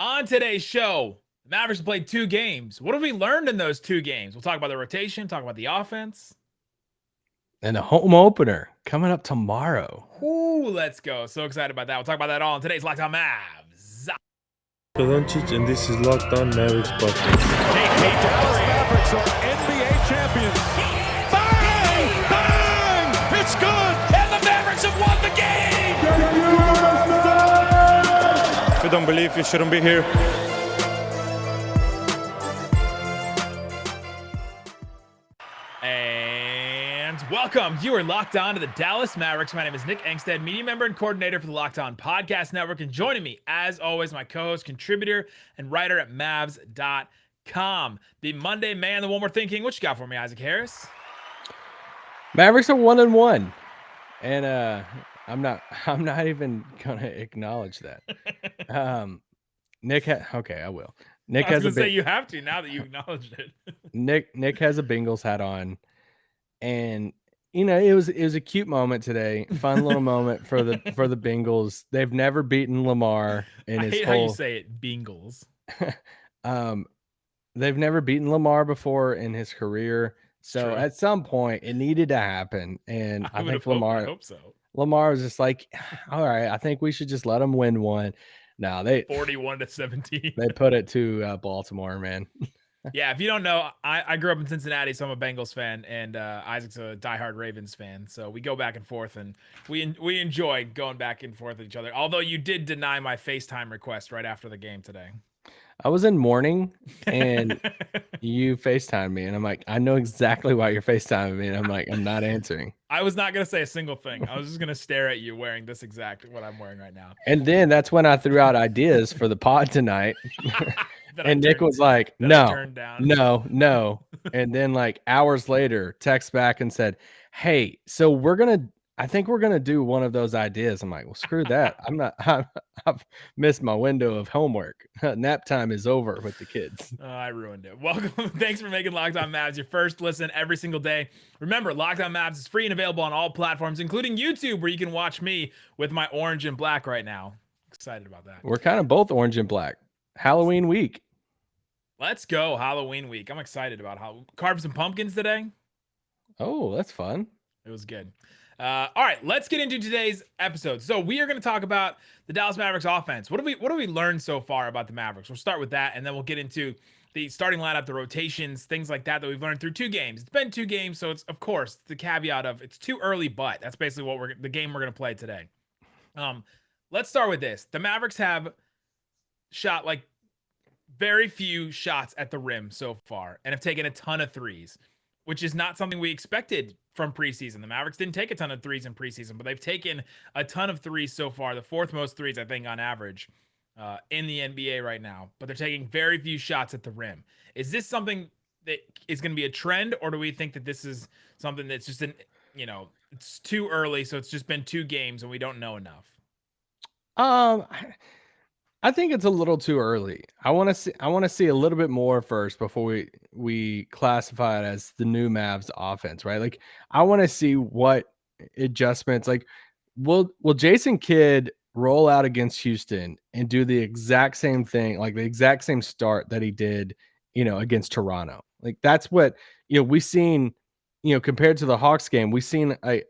On today's show, the Mavericks played 2 games. What have we learned in those 2 games? We'll talk about the rotation, talk about the offense. And a home opener coming up tomorrow. Ooh, let's go. So excited about that. We'll talk about that all in today's Locked On Mavs. Luka Doncic, and this is Locked On Mavericks podcast. The Dallas Mavericks are NBA champions. Bang! Bang! It's good! And the Mavericks have won the game! If you don't believe, you shouldn't be here. And welcome. You are locked on to the Dallas Mavericks. My name is Nick Angstadt, media member and coordinator for the Locked On Podcast Network. And joining me, as always, my co-host, contributor, and writer at Mavs.com. The Monday man, the one we're thinking. What you got for me, Isaac Harris? Mavericks are 1-1. And I'm not even gonna acknowledge that. Nick I will. Nick I was gonna say you have to now that you acknowledged it. Nick has a Bengals hat on, and it was a cute moment today. Fun little moment for the Bengals. They've never beaten Lamar in I his hate whole. how you say it, Bengals. They've never beaten Lamar before in his career. So True. at some point it needed to happen. And I think I hope so. Lamar was just like, all right, I think we should just let them win one. No, they 41-17. They put it to Baltimore, man. Yeah, if you don't know, I grew up in Cincinnati, so I'm a Bengals fan, and Isaac's a diehard Ravens fan. So we go back and forth, and we enjoy going back and forth with each other. Although you did deny my FaceTime request right after the game today. I was in mourning, and you FaceTimed me, and I'm like, I know exactly why you're FaceTiming me, and I'm like, I'm not answering. I was not going to say a single thing. I was just going to stare at you wearing this exact what I'm wearing right now. And then that's when I threw out ideas for the pod tonight. And Nick was like, no. And then like hours later, text back and said, hey, so I think we're going to do one of those ideas. I'm like, well, screw that. I've missed my window of homework. Nap time is over with the kids. I ruined it. Welcome. Thanks for making Locked On Mavs your first listen every single day. Remember, Locked On Mavs is free and available on all platforms, including YouTube, where you can watch me with my orange and black right now. Excited about that. We're kind of both orange and black. Halloween week. Let's go Halloween week. I'm excited about how carved some pumpkins today. Oh, that's fun. It was good. All right, let's get into today's episode. So we are going to talk about the Dallas Mavericks offense. What have we learned so far about the Mavericks? We'll start with that, and then we'll get into the starting lineup, the rotations, things like that we've learned through 2 games. It's been 2 games, so it's, of course, the caveat of it's too early, but that's basically the game we're going to play today. Let's start with this. The Mavericks have shot like very few shots at the rim so far and have taken a ton of threes, which is not something we expected from preseason. The Mavericks didn't take a ton of threes in preseason, but they've taken a ton of threes so far, the 4th most threes, I think, on average in the NBA right now, but they're taking very few shots at the rim. Is this something that is going to be a trend, or do we think that this is something that's just it's too early, so it's just been 2 games and we don't know enough? I think it's a little too early. I want to see a little bit more first before we classify it as the new Mavs offense, right? Like I want to see what adjustments, like will Jason Kidd roll out against Houston and do the exact same thing, like the exact same start that he did, against Toronto. Like that's what, we've seen, compared to the Hawks game, we've seen a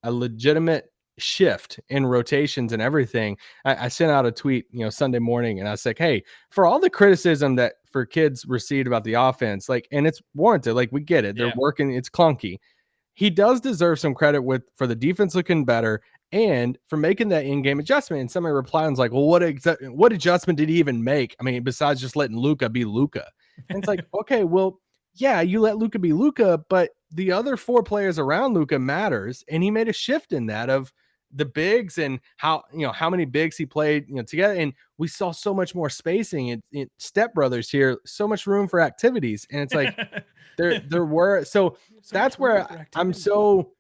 legitimate shift in rotations and everything. I sent out a tweet, Sunday morning, and I was like, hey, for all the criticism that for kids received about the offense, like, and it's warranted, like we get it, they're working, it's clunky. He does deserve some credit for the defense looking better and for making that in-game adjustment. And somebody replied and was like, well, what adjustment did he even make? I mean, besides just letting Luka be Luka. And it's like, okay, well, yeah, you let Luka be Luka, but the other 4 players around Luka matters. And he made a shift in that of the bigs and how many bigs he played, together. And we saw so much more spacing and Step Brothers here, so much room for activities. And it's like there were, so that's where I'm so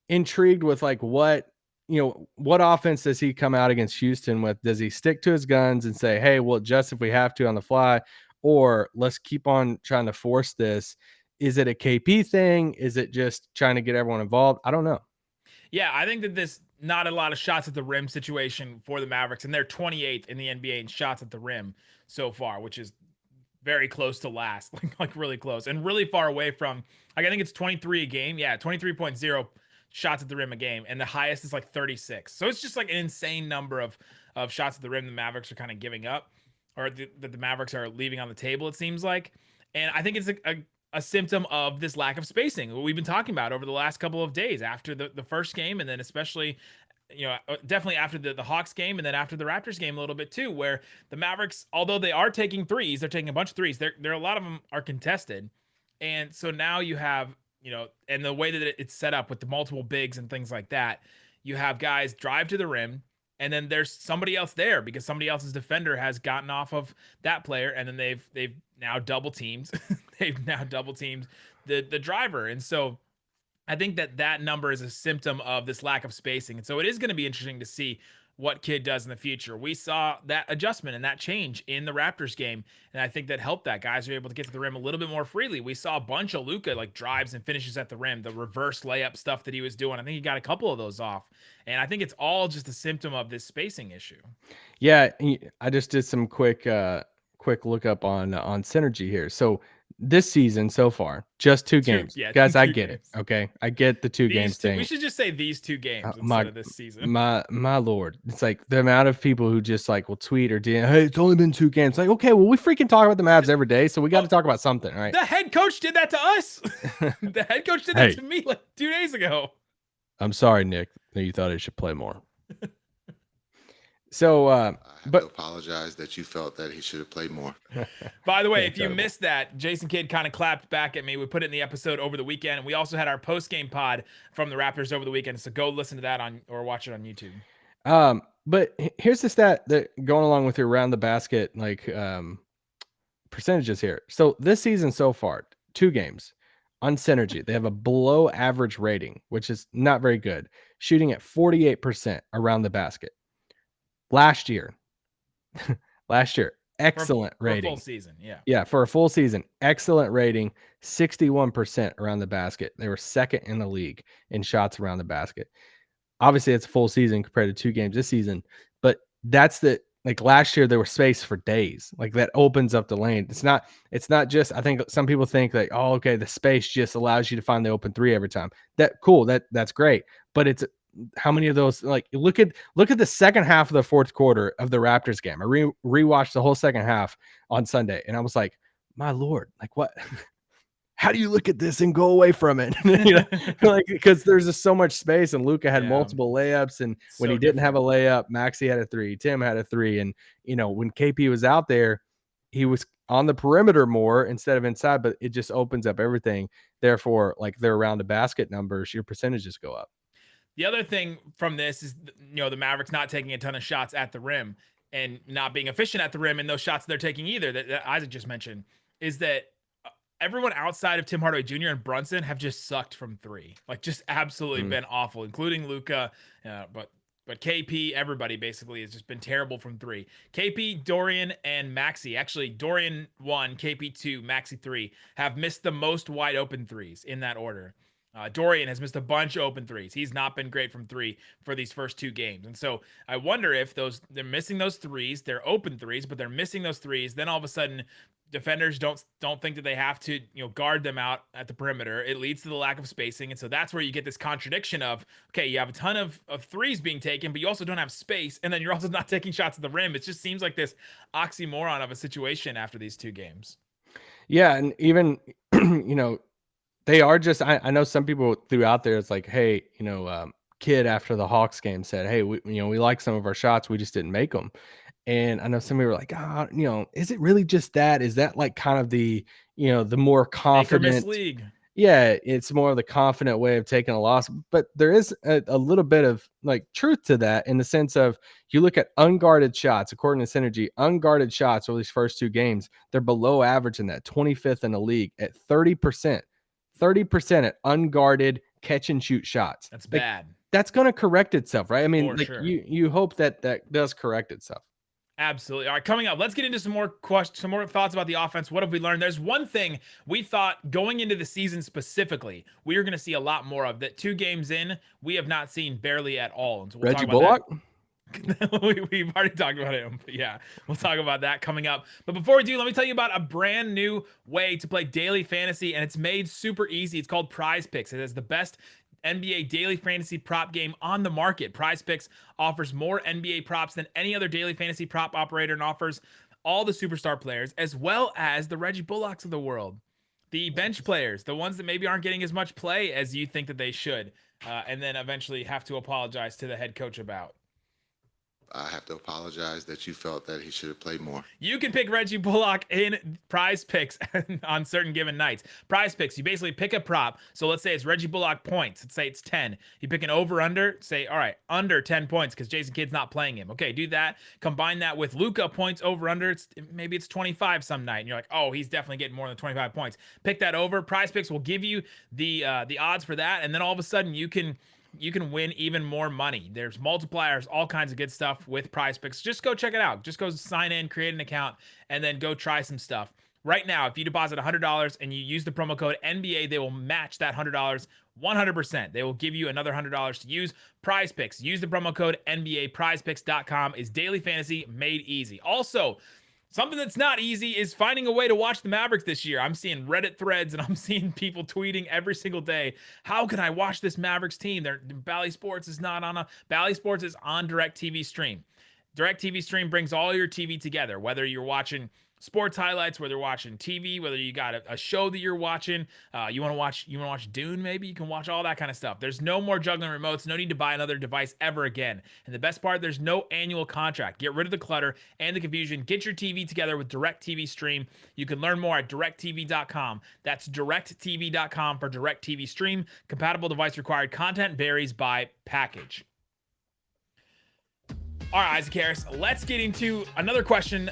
intrigued with like what offense does he come out against Houston with? Does he stick to his guns and say, hey, we'll adjust if we have to on the fly, or let's keep on trying to force this? Is it a KP thing? Is it just trying to get everyone involved? I don't know. Yeah, I think that this not a lot of shots at the rim situation for the Mavericks, and they're 28th in the NBA in shots at the rim so far, which is very close to last, like really close, and really far away from, like, I think it's 23 a game. Yeah, 23.0 shots at the rim a game, and the highest is like 36. So it's just like an insane number of shots at the rim the Mavericks are kind of giving up, or that the Mavericks are leaving on the table, it seems like. And I think it's a symptom of this lack of spacing, what we've been talking about over the last couple of days after the first game, and then especially, definitely after the Hawks game, and then after the Raptors game a little bit too, where the Mavericks, although they are taking threes, they're taking a bunch of threes. There a lot of them are contested, and so now you have, and the way that it's set up with the multiple bigs and things like that, you have guys drive to the rim, and then there's somebody else there because somebody else's defender has gotten off of that player, and then they've now double teamed, the driver, and so I think that number is a symptom of this lack of spacing. And so it is going to be interesting to see what Kidd does in the future. We saw that adjustment and that change in the Raptors game, and I think that helped that. Guys are able to get to the rim a little bit more freely. We saw a bunch of Luka like drives and finishes at the rim, the reverse layup stuff that he was doing. I think he got a couple of those off. And I think it's all just a symptom of this spacing issue. Yeah, I just did some quick look up on synergy here. So this season so far, just two games. Guys, I get it. Okay. I get the two games thing. We should just say these two games instead of this season. My Lord. It's like the amount of people who just like will tweet or DM, hey, it's only been two games. Like, okay, well, we freaking talk about the Mavs every day, so we got to talk about something, right? The head coach did that to us. The head coach did that to me like 2 days ago. I'm sorry, Nick, that you thought I should play more. So, I have to apologize that you felt that he should have played more. By the way, if you missed that, Jason Kidd kind of clapped back at me. We put it in the episode over the weekend, and we also had our post-game pod from the Raptors over the weekend. So go listen to that or watch it on YouTube. But here's the stat that going along with your around the basket percentages here. So this season so far, 2 games on synergy, they have a below average rating, which is not very good, shooting at 48% around the basket. Last year, excellent rating. For a full season, yeah. Yeah, for a full season, excellent rating, 61% around the basket. They were second in the league in shots around the basket. Obviously, it's a full season compared to 2 games this season, but that's like last year there was space for days. Like that opens up the lane. It's not just, I think some people think like, oh, okay, the space just allows you to find the open 3 every time. That's great, but it's how many of those, like look at the second half of the fourth quarter of the Raptors game. I rewatched the whole second half on Sunday, and I was like, my Lord, like what? How do you look at this and go away from it? Like because there's just so much space, and Luka had multiple layups, and when he didn't have a layup, Maxey had a 3, Tim had a 3, and when KP was out there, he was on the perimeter more instead of inside, but it just opens up everything. Therefore, like their around the basket numbers, your percentages go up. The other thing from this is, the Mavericks not taking a ton of shots at the rim and not being efficient at the rim in those shots they're taking either, that Isaac just mentioned, is that everyone outside of Tim Hardaway Jr. and Brunson have just sucked from 3. Like just absolutely been awful, including Luka, but KP, everybody basically has just been terrible from 3. KP, Dorian, and Maxey, actually Dorian 1, KP 2, Maxey 3, have missed the most wide open threes in that order. Dorian has missed a bunch of open threes. He's not been great from 3 for these first 2 games. And so I wonder if they're missing those threes, they're open threes, but they're missing those threes. Then all of a sudden defenders don't think that they have to, guard them out at the perimeter. It leads to the lack of spacing. And so that's where you get this contradiction of, okay, you have a ton of threes being taken, but you also don't have space. And then you're also not taking shots at the rim. It just seems like this oxymoron of a situation after these 2 games. Yeah. And even, they are just, I know some people threw out there, it's like, hey, Kidd after the Hawks game said, hey, we like some of our shots, we just didn't make them. And I know some people were like, is it really just that? Is that like kind of the, the more confident league? Yeah, it's more of the confident way of taking a loss. But there is a little bit of like truth to that in the sense of you look at unguarded shots, according to Synergy, unguarded shots over these first 2 games, they're below average in that, 25th in the league at 30%. 30% at unguarded catch and shoot shots. That's bad. That's going to correct itself, right? I mean, For sure. you hope that does correct itself. Absolutely. All right, coming up, let's get into some more thoughts about the offense. What have we learned? There's one thing we thought going into the season specifically, we are going to see a lot more of that 2 games in, we have not seen barely at all. And so we'll Reggie talk about Bullock. We've already talked about him, but yeah, we'll talk about that coming up. But before we do, let me tell you about a brand new way to play daily fantasy, and it's made super easy. It's called Prize Picks. It has the best NBA daily fantasy prop game on the market. Prize Picks offers more NBA props than any other daily fantasy prop operator and offers all the superstar players as well as the Reggie Bullocks of the world, the bench players, the ones that maybe aren't getting as much play as you think that they should, and then eventually have to apologize to the head coach about. I have to apologize that you felt that he should have played more. You can pick Reggie Bullock in Prize Picks on certain given nights. Prize Picks, you basically pick a prop. So let's say it's Reggie Bullock points. Let's say it's 10. You pick an over-under. Say, all right, under 10 points because Jason Kidd's not playing him. Okay, do that. Combine that with Luka points over-under. Maybe it's 25 some night. And you're like, oh, he's definitely getting more than 25 points. Pick that over. Prize Picks will give you the odds for that. And then all of a sudden you can win even more money. There's multipliers, all kinds of good stuff with Prize Picks. Just go check it out. Just go sign in, create an account, and then go try some stuff. Right now, if you deposit $100 and you use the promo code NBA, they will match that $100 100%. They will give you another $100 to use. Prize Picks. Use the promo code NBA. PrizePicks.com is daily fantasy made easy. Also, something that's not easy is finding a way to watch the Mavericks this year. I'm seeing Reddit threads and I'm seeing people tweeting every single day. How can I watch this Mavericks team? Bally Sports is not on Bally Sports is on DirecTV Stream. DirecTV Stream brings all your TV together, whether you're watching sports highlights, whether you're watching TV, whether you got a show that you're watching, you want to watch Dune, maybe you can watch all that kind of stuff. There's no more juggling remotes, no need to buy another device ever again. And the best part, there's no annual contract. Get rid of the clutter and the confusion. Get your TV together with DirecTV Stream. You can learn more at directtv.com. That's directtv.com for DirecTV Stream. Compatible device required. Content varies by package. All right, Isaac Harris, let's get into another question.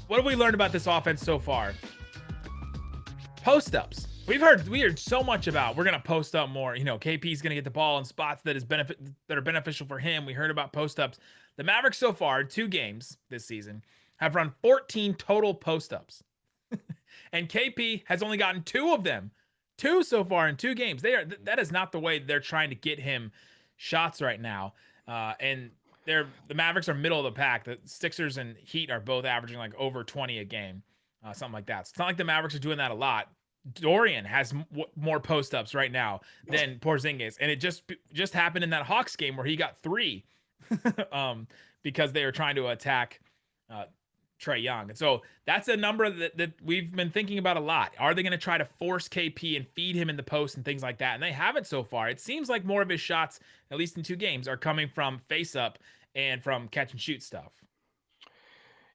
What have we learned about this offense so far? Post-ups. We heard so much about we're going to post up more. You know, KP's going to get the ball in spots that are beneficial for him. We heard about post-ups. The Mavericks so far, 2 games this season, have run 14 total post-ups. And KP has only gotten 2 of them. 2 so far in 2 games. That is not the way they're trying to get him shots right now. And the Mavericks are middle of the pack. The Sixers and Heat are both averaging like over 20 a game, something like that. So it's not like the Mavericks are doing that a lot. Dorian has more post-ups right now than Porzingis, and it just happened in that Hawks game where he got 3 because they were trying to attack Trae Young. And so that's a number that we've been thinking about a lot. Are they going to try to force KP and feed him in the post and things like that? And they haven't so far. It seems like more of his shots, at least in 2 games, are coming from face-up and from catch-and-shoot stuff.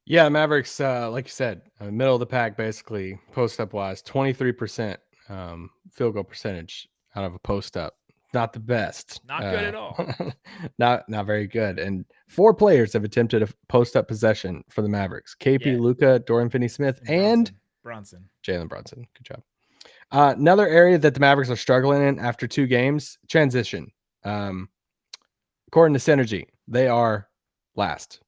Yeah, the Mavericks, like you said, middle of the pack, basically, post-up wise, 23% field goal percentage out of a post-up. Not the best. Not good at all. Not very good. And 4 players have attempted a post-up possession for the Mavericks. KP, Luka, Dorian Finney-Smith, and Jalen Brunson. Good job. Another area that the Mavericks are struggling in after 2 games, transition. According to Synergy, they are last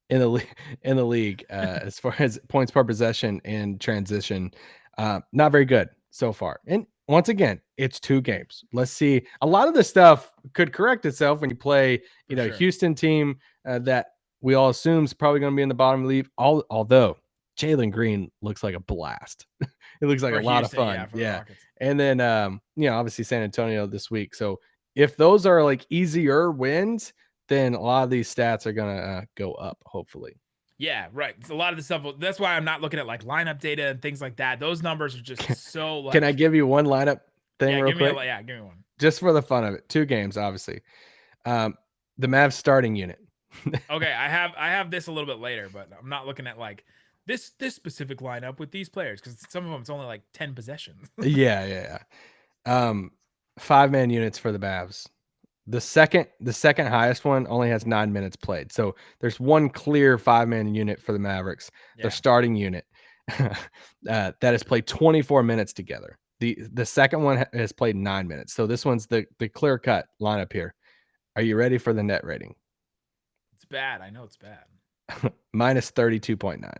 in the league as far as points per possession and transition. Not very good so far. And once again, it's 2 games. Let's see. A lot of this stuff could correct itself when you play, Houston team that we all assume is probably going to be in the bottom of the league. Although Jalen Green looks like a blast. It looks like a lot of fun. Yeah. And then, obviously San Antonio this week. So if those are like easier wins, then a lot of these stats are going to go up, hopefully. Yeah, right. It's a lot of the stuff. That's why I'm not looking at like lineup data and things like that. Those numbers are just so. Like, can I give you one lineup thing real quick? Give me one. Just for the fun of it. 2 games, obviously. The Mavs starting unit. Okay, I have this a little bit later, but I'm not looking at like this specific lineup with these players because some of them it's only like 10 possessions. Yeah. 5-man units for the Mavs. The second highest one only has 9 minutes played. So there's one clear 5-man unit for the Mavericks. Yeah. Their starting unit that has played 24 minutes together. The second one has played 9 minutes. So this one's the clear cut lineup here. Are you ready for the net rating? It's bad. I know it's bad. minus 32.9.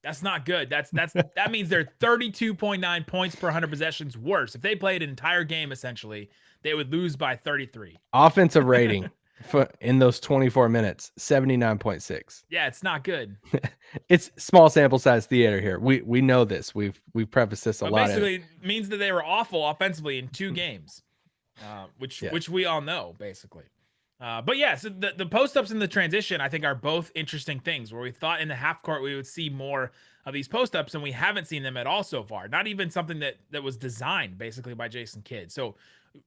That's not good. That means they're 32.9 points per 100 possessions worse. If they played an entire game, essentially, they would lose by 33. Offensive rating in those 24 minutes, 79.6. Yeah, it's not good. It's small sample size theater here. We know this. We've prefaced this a But lot. basically, it means that they were awful offensively in 2 games, which we all know, basically. But yeah, so the post-ups and the transition, I think, are both interesting things where we thought in the half court we would see more of these post-ups, and we haven't seen them at all so far. Not even something that was designed basically by Jason Kidd. So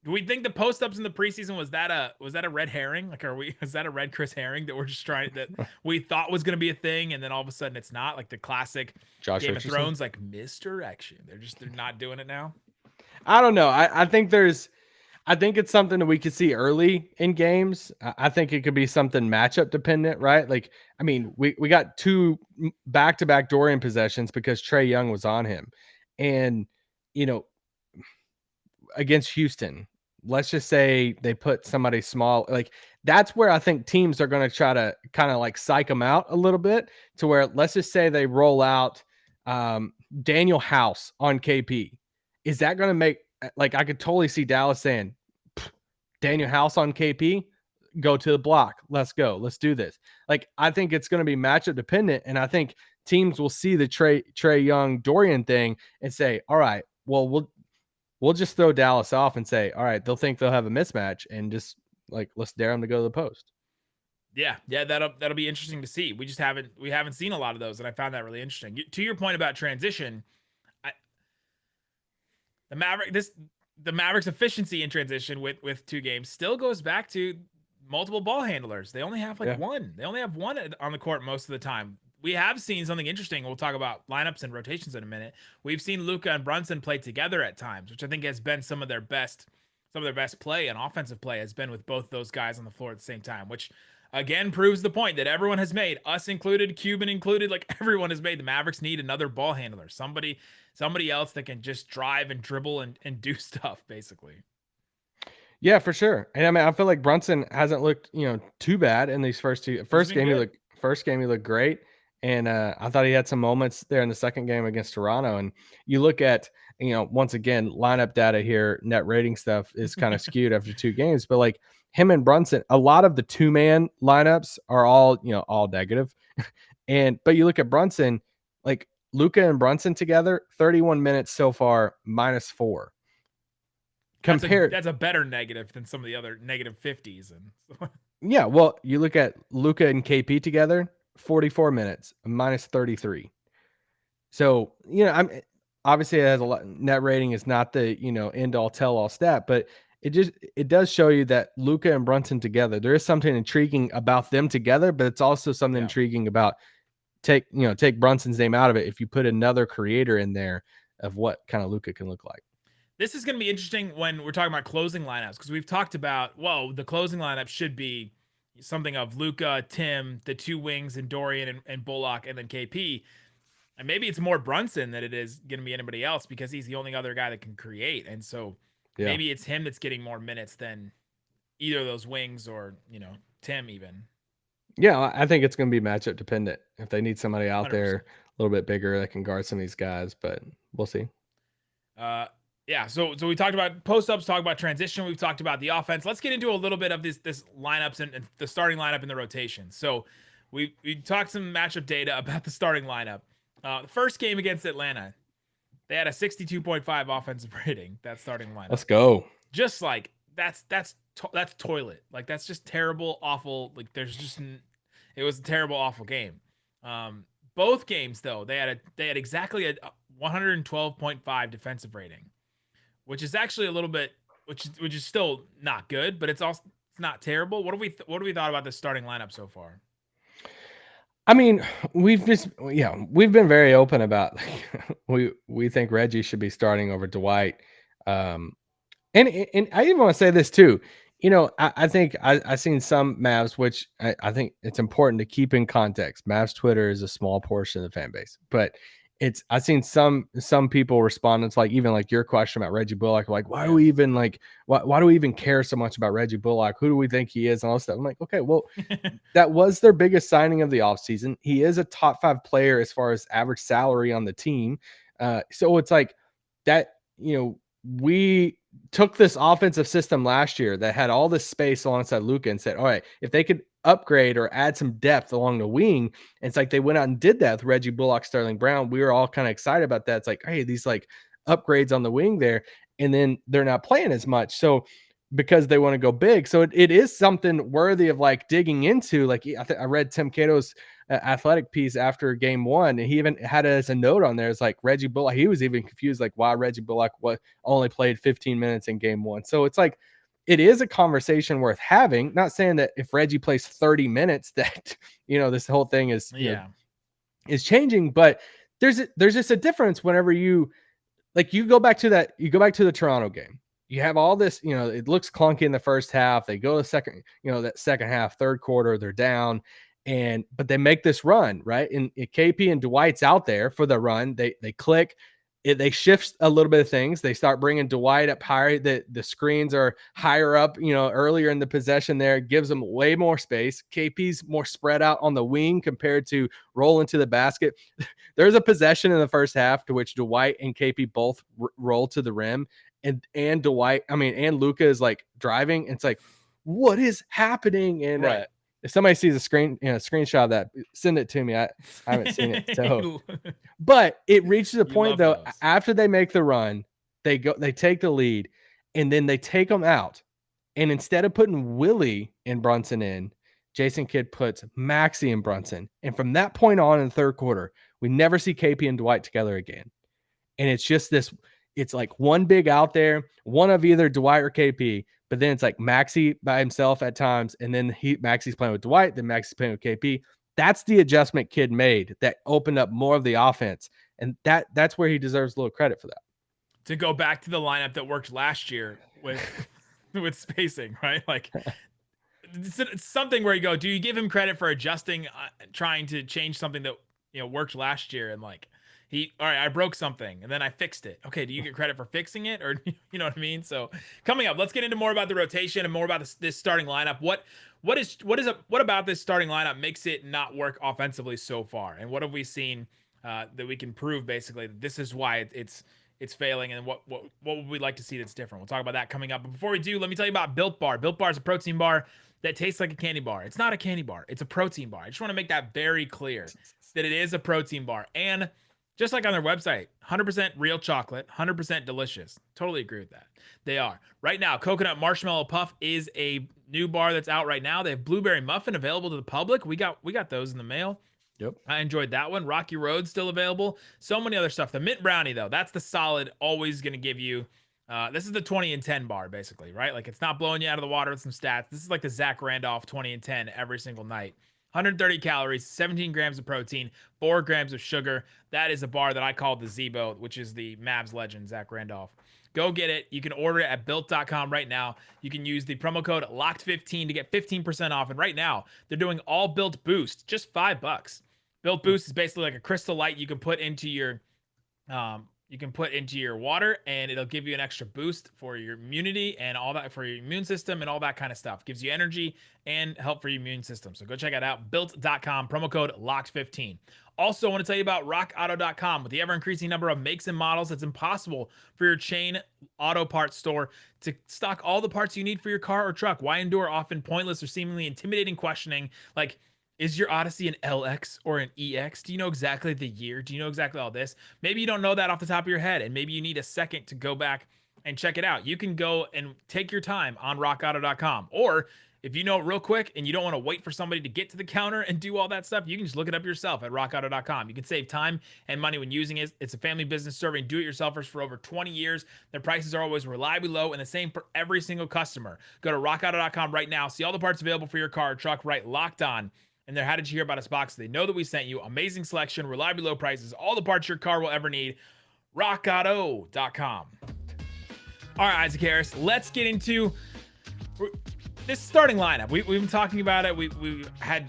do we think the post-ups in the preseason was that a red herring? Like, is that a red Chris herring that we're just trying, that we thought was going to be a thing, and then all of a sudden it's not? Like the classic Game of Thrones, like misdirection. They're not doing it now. I don't know. I think it's something that we could see early in games. I think it could be something matchup dependent, right? Like, I mean, we got 2 back-to-back Dorian possessions because Trae Young was on him. And, against Houston, let's just say they put somebody small. Like, that's where I think teams are going to try to kind of like psych them out a little bit, to where, let's just say they roll out Daniel House on KP. Is that going to make, like, I could totally see Dallas saying, Daniel House on KP, go to the block. Let's go. Let's do this. Like, I think it's going to be matchup dependent. And I think teams will see the Trae Young Dorian thing and say, all right, well, we'll just throw Dallas off and say, all right, they'll think they'll have a mismatch, and just like, let's dare them to go to the post. Yeah, that'll be interesting to see. We haven't seen a lot of those, and I found that really interesting. To your point about transition, the Mavericks efficiency in transition with 2 games still goes back to multiple ball handlers. They only have one. They only have one on the court most of the time. We have seen something interesting. We'll talk about lineups and rotations in a minute. We've seen Luka and Brunson play together at times, which I think has been some of their best play, and offensive play has been with both those guys on the floor at the same time, which again proves the point that everyone has made, us included, Cuban included, like everyone has made. The Mavericks need another ball handler, somebody else that can just drive and dribble and do stuff, basically. Yeah, for sure. And I mean, I feel like Brunson hasn't looked, too bad in these first 2. First game he looked great. And I thought he had some moments there in the second game against Toronto. And you look at, once again, lineup data here, net rating stuff is kind of skewed after 2 games. But like him and Brunson, a lot of the 2-man lineups are all negative. But you look at Brunson, like Luka and Brunson together, 31 minutes so far, -4. That's a better negative than some of the other negative 50s. And yeah, well, you look at Luka and KP together, 44 minutes, -33. So, I'm obviously it has a lot. Net rating is not the, end all tell all stat, but it does show you that Luka and Brunson together, there is something intriguing about them together, but it's also something intriguing about take Brunson's name out of it if you put another creator in there of what kind of Luka can look like. This is going to be interesting when we're talking about closing lineups, because we've talked about, the closing lineup should be something of Luka, Tim, the 2 wings, and Dorian and Bullock, and then KP. And maybe it's more Brunson than it is going to be anybody else, because he's the only other guy that can create. And so maybe it's him that's getting more minutes than either of those wings or, Tim even. Yeah, I think it's going to be matchup dependent. If they need somebody out 100%. There a little bit bigger that can guard some of these guys, but we'll see. Yeah, so we talked about post-ups, talked about transition, we've talked about the offense. Let's get into a little bit of this lineups and the starting lineup and the rotation. So we talked some matchup data about the starting lineup. The first game against Atlanta, they had a 62.5 offensive rating, that starting lineup. Let's go. Just like that's toilet. Like, that's just terrible, awful. Like, it was a terrible, awful game. Both games though, they had exactly a 112.5 defensive rating, which is actually a little bit, which is still not good, but it's not terrible. What do we thought about this starting lineup so far? I mean, we've been very open about we think Reggie should be starting over Dwight. And I even want to say this too. I think I've seen some Mavs, which I think it's important to keep in context. Mavs Twitter is a small portion of the fan base, but I've seen some people respond. It's like, even like your question about Reggie Bullock, like, why do we even why do we even care so much about Reggie Bullock? Who do we think he is? And all this stuff. I'm like, okay, well, that was their biggest signing of the offseason. He is a top 5 player as far as average salary on the team. So it's like that, we took this offensive system last year that had all this space alongside Luka and said, all right, if they could upgrade or add some depth along the wing, and it's like they went out and did that with Reggie Bullock, Sterling Brown. We were all kind of excited about that. It's like, hey, these like upgrades on the wing there, and then they're not playing as much. So because they want to go big. So it is something worthy of like digging into. Like I read Tim Cato's athletic piece after game 1, and he even had it as a note on there. It's like Reggie Bullock. He was even confused, like why Reggie Bullock only played 15 minutes in game 1. So it's like, it is a conversation worth having. Not saying that if Reggie plays 30 minutes that, this whole thing is, is changing, but there's just a difference whenever you go back to the Toronto game. You have all this, it looks clunky in the first half. They go to that second half, third quarter, they're down, but they make this run, right? And KP and Dwight's out there for the run. They click. They shift a little bit of things. They start bringing Dwight up higher. The screens are higher up, earlier in the possession there. It gives them way more space. KP's more spread out on the wing compared to roll into the basket. There's a possession in the first half to which Dwight and KP both roll to the rim. And Luka is like driving. It's like, what is happening? And if somebody sees a screenshot of that, send it to me. I haven't seen it. So, but it reaches a point though, those. After they make the run, they take the lead, and then they take them out. And instead of putting Willie and Brunson in, Jason Kidd puts Maxey and Brunson. And from that point on in the third quarter, we never see KP and Dwight together again. And it's just this. It's like one big out there, one of either Dwight or KP, but then it's like Maxey by himself at times, and then Maxey's playing with Dwight, then Maxey's playing with KP. That's the adjustment Kidd made that opened up more of the offense, and that's where he deserves a little credit for that. To go back to the lineup that worked last year with with spacing, right? Like it's something where you go, do you give him credit for adjusting, trying to change something that worked last year, and like. All right, I broke something and then I fixed it. Okay, do you get credit for fixing it, or you know what I mean? So coming up, let's get into more about the rotation and more about this starting lineup. What about this starting lineup makes it not work offensively so far, and what have we seen that we can prove basically that this is why it's failing, and what would we like to see that's different? We'll talk about that coming up. But before we do, let me tell you about Built Bar. Built Bar is a protein bar that tastes like a candy bar. It's not a candy bar. It's a protein bar. I just want to make that very clear that it is a protein bar. And just like on their website, 100% real chocolate, 100% delicious. Totally agree with that. They are. Right now, Coconut Marshmallow Puff is a new bar that's out right now. They have Blueberry Muffin available to the public. We got those in the mail. Yep. I enjoyed that one. Rocky Road still available. So many other stuff. The Mint Brownie, though, that's the solid, always going to give you. This is the 20 and 10 bar, basically, right? Like, it's not blowing you out of the water with some stats. This is like the Zach Randolph 20 and 10 every single night. 130 calories, 17 grams of protein, 4 grams of sugar. That is a bar that I call the Zebo, which is the Mavs legend, Zach Randolph. Go get it. You can order it at built.com right now. You can use the promo code LOCKED15 to get 15% off. And right now, they're doing all Built Boost, just $5. Built Boost is basically like a Crystal Light you can put into your water, and it'll give you an extra boost for your immunity and all that, for your immune system and all that kind of stuff. Gives you energy and help for your immune system. So go check it out. Built.com, promo code LOCKED15. Also, I want to tell you about rockauto.com. With the ever-increasing number of makes and models, it's impossible for your chain auto parts store to stock all the parts you need for your car or truck. Why endure often pointless or seemingly intimidating questioning like, is your Odyssey an LX or an EX? Do you know exactly the year? Do you know exactly all this? Maybe you don't know that off the top of your head, and maybe you need a second to go back and check it out. You can go and take your time on rockauto.com. Or if you know it real quick and you don't want to wait for somebody to get to the counter and do all that stuff, you can just look it up yourself at rockauto.com. You can save time and money when using it. It's a family business serving do-it-yourselfers for over 20 years. Their prices are always reliably low and the same for every single customer. Go to rockauto.com right now. See all the parts available for your car or truck, right? Locked On. And they're, how did you hear about us box? They know that we sent you. Amazing selection, reliably low prices, all the parts your car will ever need. rockauto.com. All right, Isaac Harris, let's get into this starting lineup. We've been talking about it. We had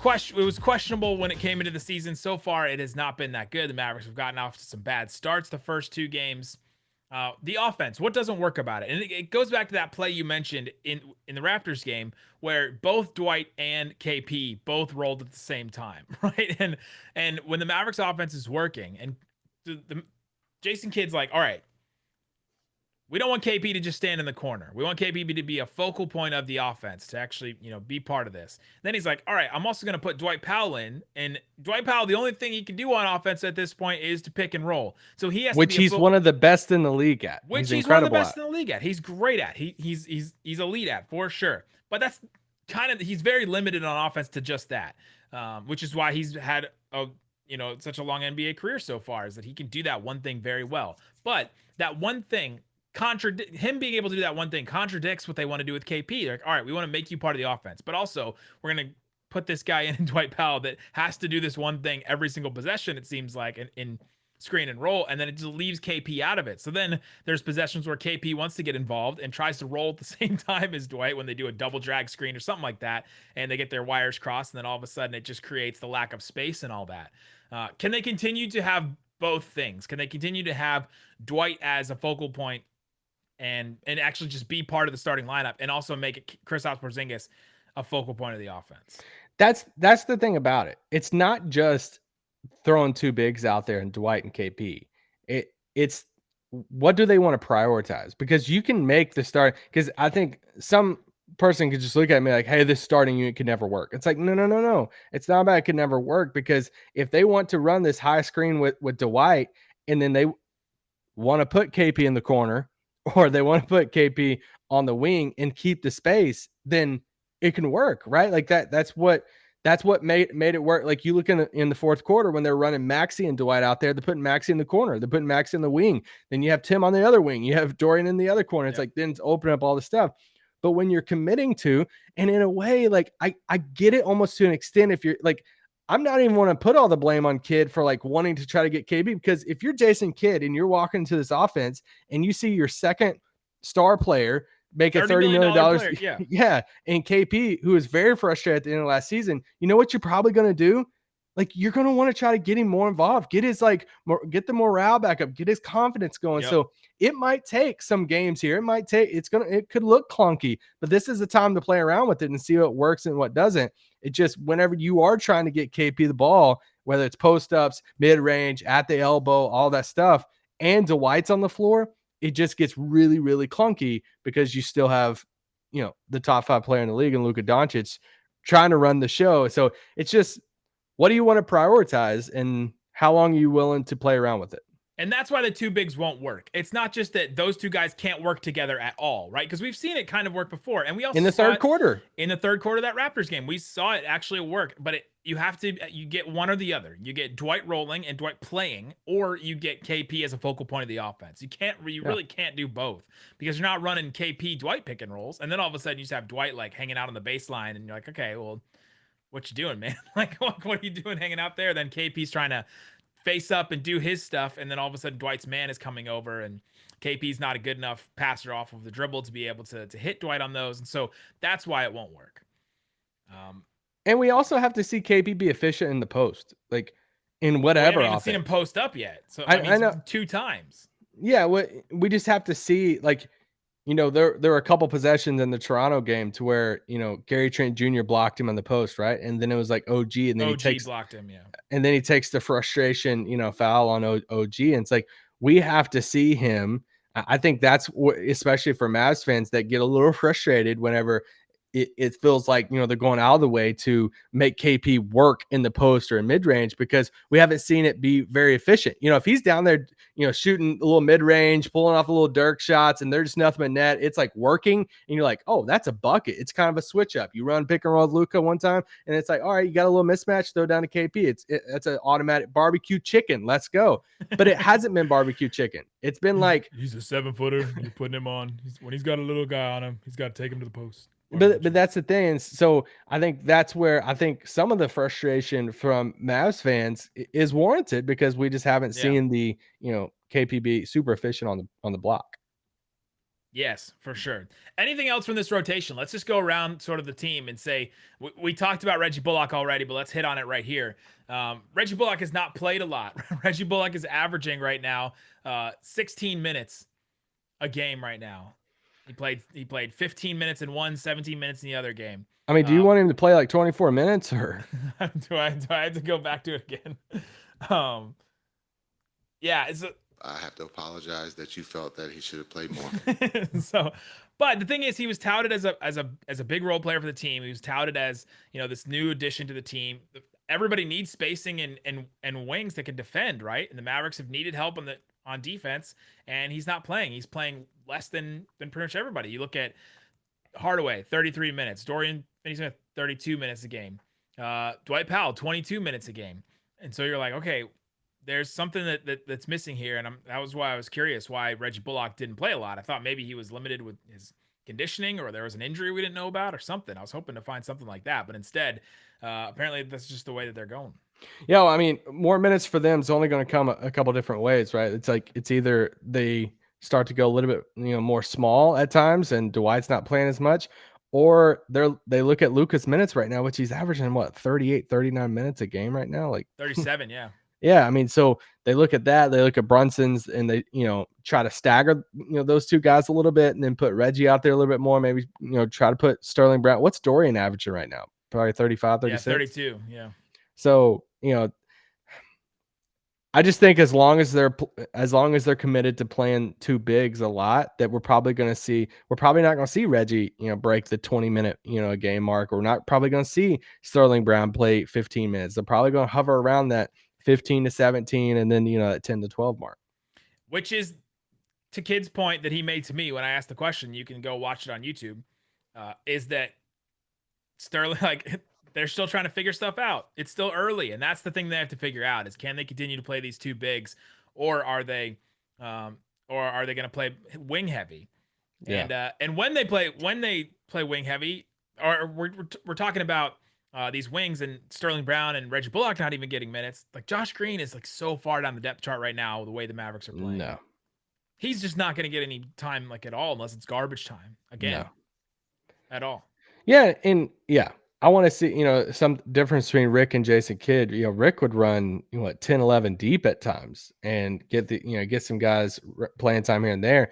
was questionable when it came into the season. So far, it has not been that good. The Mavericks have gotten off to some bad starts the first 2 games. The offense, what doesn't work about it? And it goes back to that play you mentioned in the Raptors game where both Dwight and KP both rolled at the same time, right? And when the Mavericks offense is working, and the Jason Kidd's like, all right, we don't want KP to just stand in the corner. We want KP to be a focal point of the offense, to actually, be part of this. Then he's like, all right, I'm also going to put Dwight Powell in. And Dwight Powell, the only thing he can do on offense at this point is to pick and roll. So he has which to be he's one of the best in the league at. Which he's one of the best in the league at. He's great at. He's elite at, for sure. But that's he's very limited on offense to just that. Which is why he's had such a long NBA career so far, is that he can do that one thing very well. But that one thing him being able to do that one thing contradicts what they want to do with KP. They're like, all right, we want to make you part of the offense, but also we're going to put this guy in Dwight Powell that has to do this one thing every single possession, it seems like, in screen and roll, and then it just leaves KP out of it. So then there's possessions where KP wants to get involved and tries to roll at the same time as Dwight when they do a double drag screen or something like that, and they get their wires crossed, and then all of a sudden it just creates the lack of space and all that. Can they continue to have both things? Can they continue to have Dwight as a focal point and actually just be part of the starting lineup, and also make it Kristaps Porzingis a focal point of the offense? That's the thing about it. It's not just throwing 2 bigs out there and Dwight and KP. It's what do they want to prioritize? Because you can make the start, because I think some person could just look at me like, hey, this starting unit could never work. It's like, no. It's not about it could never work, because if they want to run this high screen with Dwight, and then they want to put KP in the corner, or they want to put KP on the wing and keep the space, then it can work, right? Like that's what made it work. Like you look in the fourth quarter when they're running Maxey and Dwight out there, they're putting Maxey in the corner, they're putting Maxey in the wing. Then you have Tim on the other wing, you have Dorian in the other corner. It's like, then it's open up all the stuff. But when you're committing to, and in a way, like I get it almost to an extent, if you're like, I'm not even want to put all the blame on Kidd for like wanting to try to get KB, because if you're Jason Kidd and you're walking into this offense and you see your second star player make a $30 million, yeah, and KP, who is very frustrated at the end of last season, you know what you're probably going to do? Like, you're going to want to try to get him more involved, get the morale back up, get his confidence going. Yep. So it might take some games here. It could look clunky, but this is the time to play around with it and see what works and what doesn't. It just, whenever you are trying to get KP the ball, whether it's post ups, mid range, at the elbow, all that stuff, and Dwight's on the floor, it just gets really, really clunky, because you still have, the top 5 player in the league and Luka Doncic trying to run the show. So it's just, what do you want to prioritize, and how long are you willing to play around with it? And that's why the 2 bigs won't work. It's not just that those 2 guys can't work together at all, right? Because we've seen it kind of work before. And we also in the third quarter of that Raptors game, we saw it actually work. But you get one or the other. You get Dwight rolling and Dwight playing, or you get KP as a focal point of the offense. You really can't do both, because you're not running KP Dwight pick and rolls, and then all of a sudden you just have Dwight like hanging out on the baseline, and you're like, okay, well, what you doing, man? Like, what are you doing hanging out there? Then KP's trying to face up and do his stuff, and then all of a sudden Dwight's man is coming over, and KP's not a good enough passer off of the dribble to be able to hit Dwight on those, and so that's why it won't work. And we also have to see KP be efficient in the post, like in whatever. We haven't even seen him post up yet, so I know 2 times. Yeah, we just have to see, like, there were a couple possessions in the Toronto game to where, Gary Trent Jr. blocked him on the post, right? And then it was like OG, and then he blocked him, yeah. And then he takes the frustration, foul on OG, and it's like, we have to see him. I think that's especially for Mavs fans that get a little frustrated whenever it feels like, they're going out of the way to make KP work in the post or in mid-range, because we haven't seen it be very efficient. If he's down there, shooting a little mid-range, pulling off a little Dirk shots, and they're just nothing but net, it's like working, and you're like, oh, that's a bucket. It's kind of a switch up. You run pick and roll with Luka one time, and it's like, all right, you got a little mismatch, throw down to KP. That's an automatic barbecue chicken. Let's go. But it hasn't been barbecue chicken. It's been like, he's a 7-footer. You're putting him on. When he's got a little guy on him, he's got to take him to the post. But that's the thing. And so I think that's where I think some of the frustration from Mavs fans is warranted, because we just haven't seen the, KP be super efficient on the block. Yes, for sure. Anything else from this rotation? Let's just go around sort of the team and say we talked about Reggie Bullock already, but let's hit on it right here. Reggie Bullock has not played a lot. Reggie Bullock is averaging right now 16 minutes a game right now. He played 15 minutes in one, 17 minutes in the other game. I mean, do you want him to play like 24 minutes or? do I have to go back to it again? Yeah, I have to apologize that you felt that he should have played more. So, but the thing is, he was touted as a big role player for the team. He was touted as, this new addition to the team. Everybody needs spacing and wings that can defend, right? And the Mavericks have needed help on defense, and he's not playing. He's playing less than pretty much everybody. You look at Hardaway, 33 minutes. Dorian Finney-Smith, 32 minutes a game. Dwight Powell, 22 minutes a game. And so you're like, okay, there's something that's missing here, and that was why I was curious why Reggie Bullock didn't play a lot. I thought maybe he was limited with his conditioning, or there was an injury we didn't know about, or something. I was hoping to find something like that, but instead, apparently that's just the way that they're going. Yeah, well, I mean, more minutes for them is only going to come a couple different ways, right? It's either they start to go a little bit, more small at times, and Dwight's not playing as much, or they look at Luka's minutes right now, which he's averaging 38, 39 minutes a game right now, like 37, yeah. Yeah, I mean, so they look at that, they look at Brunson's, and they, try to stagger, those two guys a little bit, and then put Reggie out there a little bit more. Maybe, try to put Sterling Brown. What's Dorian averaging right now? Probably 35, 36? Yeah, 32, yeah. So, I just think as long as they're committed to playing two bigs a lot, that we're probably not going to see Reggie, break the 20-minute, a game mark. We're not probably going to see Sterling Brown play 15 minutes. They're probably going to hover around that 15 to 17 and then, that 10 to 12 mark. Which is to Kidd's point that he made to me when I asked the question, you can go watch it on YouTube, is that Sterling, they're still trying to figure stuff out. It's still early, and that's the thing they have to figure out is can they continue to play these two bigs, or are they going to play wing heavy? Yeah. And when they play wing heavy, or we're talking about these wings and Sterling Brown and Reggie Bullock not even getting minutes. Like Josh Green is so far down the depth chart right now the way the Mavericks are playing. No. He's just not going to get any time at all unless it's garbage time again. No. At all. Yeah, and I want to see, some difference between Rick and Jason Kidd. Rick would run 10, 11 deep at times and get some guys playing time here and there.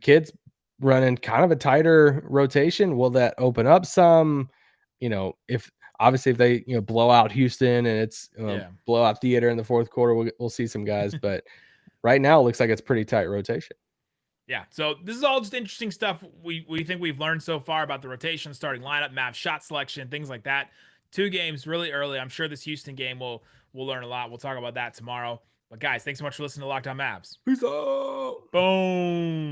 Kidd's running kind of a tighter rotation. Will that open up some? If they blow out Houston and it's blowout theater in the fourth quarter, we'll see some guys. But right now, it looks like it's pretty tight rotation. Yeah, so this is all just interesting stuff we think we've learned so far about the rotation, starting lineup, Mavs shot selection, things like that. 2 games really early. I'm sure this Houston game we'll learn a lot. We'll talk about that tomorrow. But guys, thanks so much for listening to Locked On Mavs. Peace out. Boom.